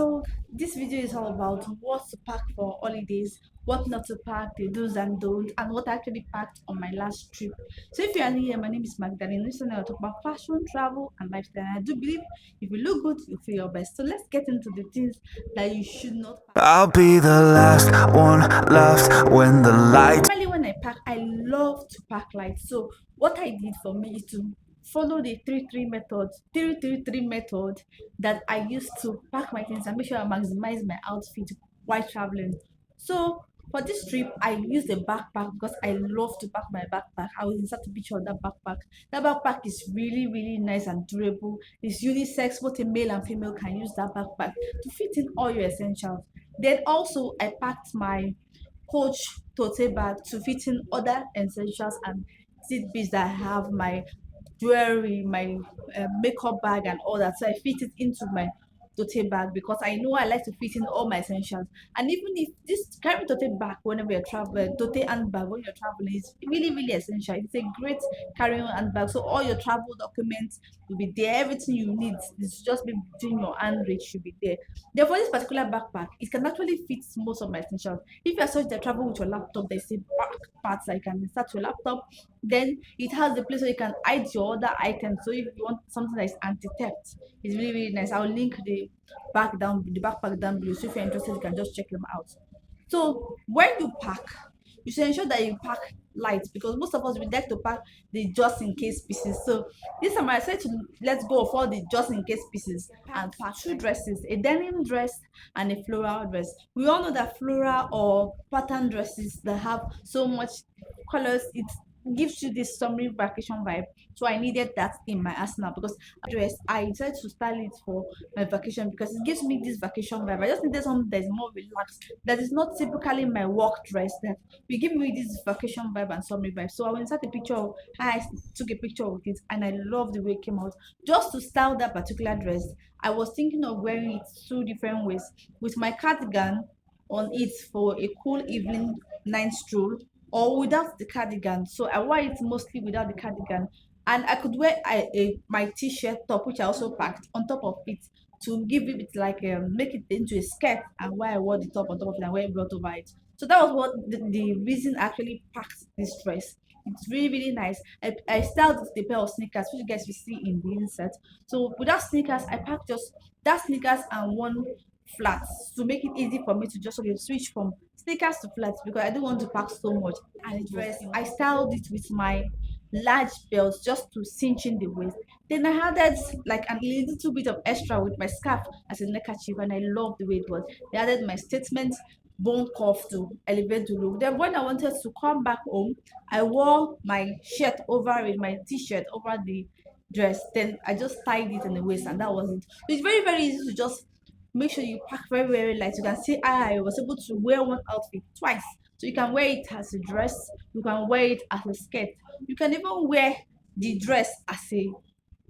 So this video is all about what to pack for holidays, what not to pack, the do's and don'ts, and what I actually packed on my last trip. So if you are new here, my name is Magdalene. Recently I talk about fashion, travel, and lifestyle. And I do believe if you look good, you feel your best. So let's get into the things that you should not pack. I'll be the last one left when the lights. Normally when I pack, I love to pack light. So what I did for me is to follow the 3-3 method that I used to pack my things and make sure I maximize my outfit while traveling. So for this trip, I used a backpack because I love to pack my backpack. I will insert a picture of that backpack. That backpack is really nice and durable. It's unisex, both a male and female can use that backpack to fit in all your essentials. Then also I packed my coach tote bag to fit in other essentials and tidbits that I have, my jewelry, my makeup bag, and all that. So I fit it into my tote bag because I know I like to fit in all my essentials. And even if this carry tote bag whenever you're traveling, tote handbag when you're traveling is really essential. It's a great carrying handbag. So all your travel documents will be there. Everything you need is just be between your hand reach should be there. Therefore, this particular backpack, it can actually fit most of my essentials. If you're such that travel with your laptop, there's a back part that you can insert your laptop. Then it has the place where you can hide your other items. So if you want something that is anti-theft, it's really nice. I'll link the backpack down below. So if you're interested, you can just check them out. So when you pack, you should ensure that you pack light because most of us we like to pack the just in case pieces. So this time I said to let's go for the just in case pieces and pack two dresses, a denim dress and a floral dress. We all know that floral or pattern dresses that have so much colors, it gives you this summery vacation vibe. So I needed that in my arsenal because dress I decided to style it for my vacation because it gives me this vacation vibe. I just needed something that's more relaxed, that is not typically my work dress, that will give me this vacation vibe and summery vibe. So I will insert a picture of how I took a picture with it and I love the way it came out. Just to style that particular dress, I was thinking of wearing it two different ways with my cardigan on it for a cool evening night stroll or without the cardigan. So I wore it mostly without the cardigan. And I could wear my t-shirt top, which I also packed on top of it to give it like make it into a skirt. And why I wore the top on top of it and wear a belt over it. So that was what the reason I actually packed this dress. It's really nice. I styled it with a pair of sneakers, which you guys will see in the insert. So without sneakers, I packed just that sneakers and one flats to make it easy for me to just sort of switch from sneakers to flats because I don't want to pack so much. And the dress, I styled it with my large belt just to cinch in the waist. Then I added like a little bit of extra with my scarf as a neckerchief, and I love the way it was. I added my statement bone cuff to elevate the look. Then when I wanted to come back home, I wore my shirt over it, my t-shirt over the dress. Then I just tied it in the waist, and that was it. So it's very easy to just make sure you pack very light. You can see I was able to wear one outfit twice. So you can wear it as a dress, you can wear it as a skirt, you can even wear the dress as a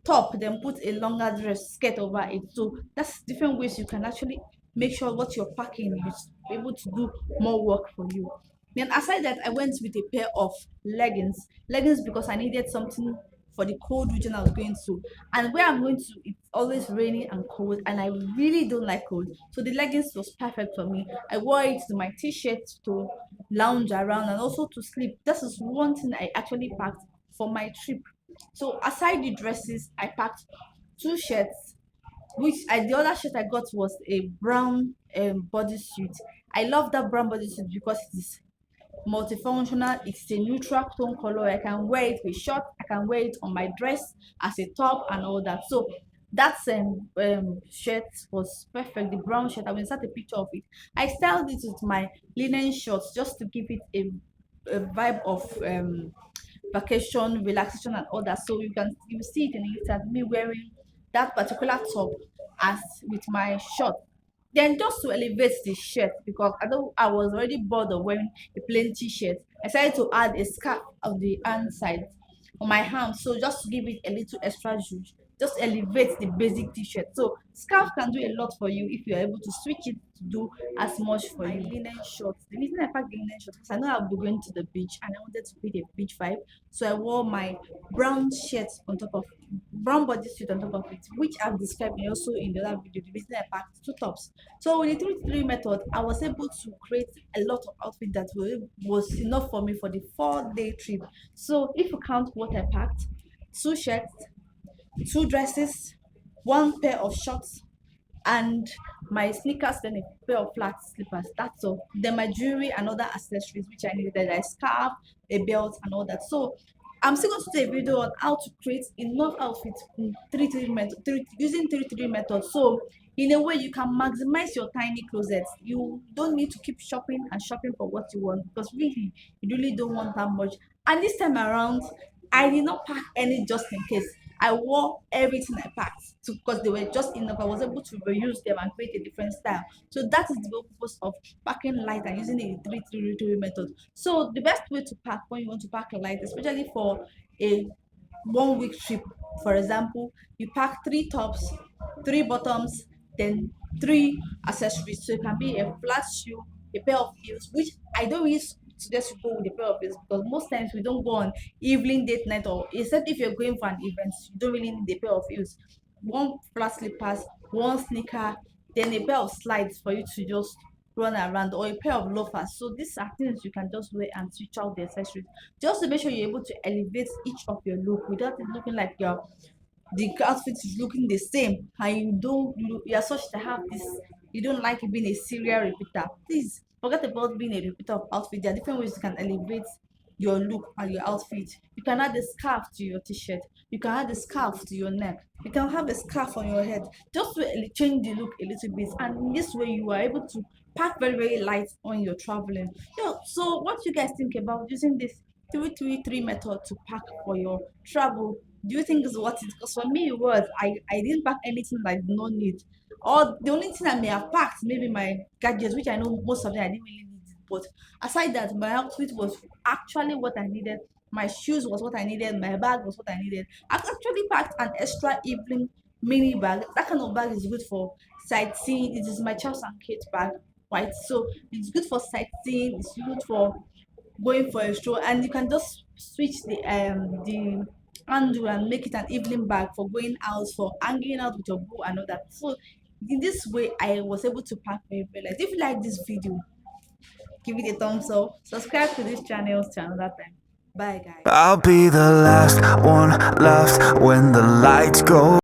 top, then put a longer dress skirt over it. So that's different ways you can actually make sure what you're packing is able to do more work for you. Then aside that, I went with a pair of leggings because I needed something for the cold region I was going to. And where I'm going to, it's always rainy and cold, and I really don't like cold. So the leggings was perfect for me. I wore it to my t-shirt to lounge around and also to sleep. This is one thing I actually packed for my trip. So aside the dresses, I packed two shirts, which the other shirt I got was a brown bodysuit. I love that brown bodysuit because it is multifunctional. It's a neutral tone color. I can wear it with short, I can wear it on my dress as a top and all that. So that shirt was perfect. The brown shirt, I will insert a picture of it. I styled it with my linen shorts just to give it a vibe of vacation, relaxation, and all that. So you see it in it as me wearing that particular top as with my short. Then just to elevate the shirt, because I was already bored of wearing a plain t-shirt, I decided to add a scarf of the hand side on my hand. So just to give it a little extra zhuzh. just elevate the basic t-shirt. So scarf can do a lot for you if you're able to switch it to do as much for you. Linen shorts. The reason I packed the linen shorts because I know I'll be going to the beach and I wanted to create a beach vibe. So I wore my brown shirt on top of brown bodysuit on top of it, which I've described also in the other video. The reason I packed two tops. So with the 3-3 method, I was able to create a lot of outfit that was enough for me for the 4-day trip. So if you count what I packed, two shirts, two dresses, one pair of shorts, and my sneakers, then a pair of flat slippers. That's all. Then my jewelry and other accessories which I needed, like scarf, a belt, and all that. So I'm still going to do a video on how to create enough outfits in using 3-3 method. So in a way, you can maximize your tiny closets. You don't need to keep shopping and shopping for what you want because really, you really don't want that much. And this time around, I did not pack any just in case. I wore everything I packed because they were just enough. I was able to reuse them and create a different style. So that is the whole purpose of packing light and using a 3-3 method. So the best way to pack when you want to pack light, especially for a 1 week trip, for example, you pack three tops, three bottoms, then three accessories. So it can be a flat shoe, a pair of heels, which I don't really suggest you go with a pair of heels because most times we don't go on evening date night, or except if you're going for an event, you don't really need a pair of heels. One flat slippers, one sneaker, then a pair of slides for you to just run around, or a pair of loafers. So these are things you can just wear and switch out the accessories just to make sure you're able to elevate each of your look without it looking like the outfit is looking the same and you don't look, you're such to have this, you don't like being a serial repeater. Please forget about being a repeater of outfit. There are different ways you can elevate your look and your outfit. You can add a scarf to your t-shirt, you can add a scarf to your neck, you can have a scarf on your head just to change the look a little bit, and in this way you are able to pack very light when you're traveling. So what you guys think about using this 3-3-3 method to pack for your travel? Do you think it's worth it? Because for me it was. I didn't pack anything like no need. Or the only thing I may have packed maybe my gadgets, which I know most of them I didn't really need it. But aside that, my outfit was actually what I needed. My shoes was what I needed. My bag was what I needed. I've actually packed an extra evening mini bag. That kind of bag is good for sightseeing. It is my Charles and Kate bag, right? So it's good for sightseeing. It's good for going for a stroll, and you can just switch the handle and make it an evening bag for going out, for hanging out with your boo and all that. So in this way I was able to pack very light. If you like this video, give it a thumbs up, subscribe to this channel to another time. Bye guys. I'll be the last one left when the lights go